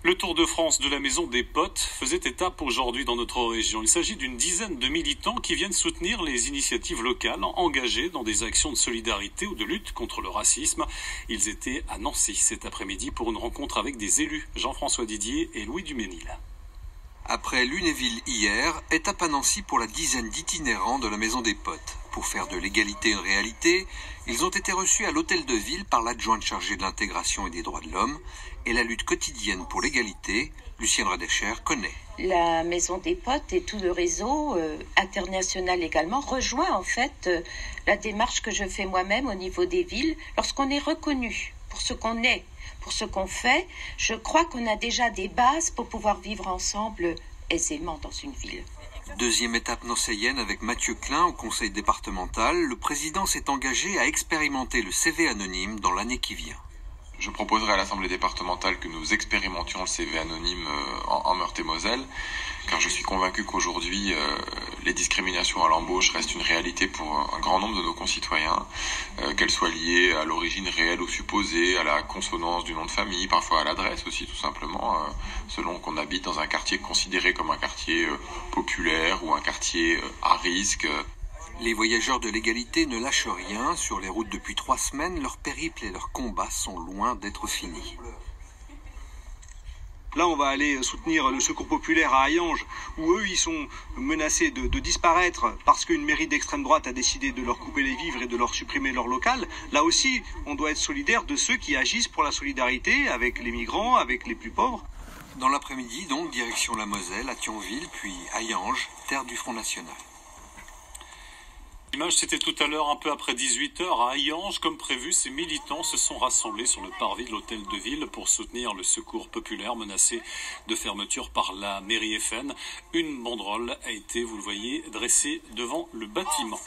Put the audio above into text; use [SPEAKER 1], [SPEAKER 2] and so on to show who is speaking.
[SPEAKER 1] Le Tour de France de la Maison des Potes faisait étape aujourd'hui dans notre région. Il s'agit d'une dizaine de militants qui viennent soutenir les initiatives locales engagées dans des actions de solidarité ou de lutte contre le racisme. Ils étaient à Nancy cet après-midi pour une rencontre avec des élus, Jean-François Didier et Louis Duménil.
[SPEAKER 2] Après Lunéville hier, étape à Nancy pour la dizaine d'itinérants de la Maison des Potes. Pour faire de l'égalité une réalité, ils ont été reçus à l'hôtel de ville par l'adjointe chargée de l'intégration et des droits de l'homme et la lutte quotidienne pour l'égalité, Lucienne Radescher connaît.
[SPEAKER 3] La Maison des Potes et tout le réseau international également rejoint en fait la démarche que je fais moi-même au niveau des villes. Lorsqu'on est reconnu pour ce qu'on est, pour ce qu'on fait, je crois qu'on a déjà des bases pour pouvoir vivre ensemble aisément dans une ville.
[SPEAKER 2] Deuxième étape nancéienne avec Mathieu Klein au conseil départemental. Le président s'est engagé à expérimenter le CV anonyme dans l'année qui vient.
[SPEAKER 4] Je proposerai à l'Assemblée départementale que nous expérimentions le CV anonyme en Meurthe-et-Moselle, car je suis convaincu qu'aujourd'hui, les discriminations à l'embauche restent une réalité pour un grand nombre de nos concitoyens, qu'elles soient liées à l'origine réelle ou supposée, à la consonance du nom de famille, parfois à l'adresse aussi tout simplement, selon qu'on habite dans un quartier considéré comme un quartier populaire ou un quartier à risque.
[SPEAKER 2] Les voyageurs de l'égalité ne lâchent rien. Sur les routes depuis 3 semaines, leur périple et leurs combats sont loin d'être finis.
[SPEAKER 5] Là, on va aller soutenir le Secours populaire à Hayange, où eux, ils sont menacés de disparaître parce qu'une mairie d'extrême droite a décidé de leur couper les vivres et de leur supprimer leur local. Là aussi, on doit être solidaire de ceux qui agissent pour la solidarité avec les migrants, avec les plus pauvres.
[SPEAKER 2] Dans l'après-midi, donc, direction la Moselle, à Thionville, puis Hayange, terre du Front National.
[SPEAKER 1] L'image, c'était tout à l'heure, un peu après 18h, à Hayange. Comme prévu, ces militants se sont rassemblés sur le parvis de l'hôtel de ville pour soutenir le Secours populaire menacé de fermeture par la mairie FN. Une banderole a été, vous le voyez, dressée devant le bâtiment.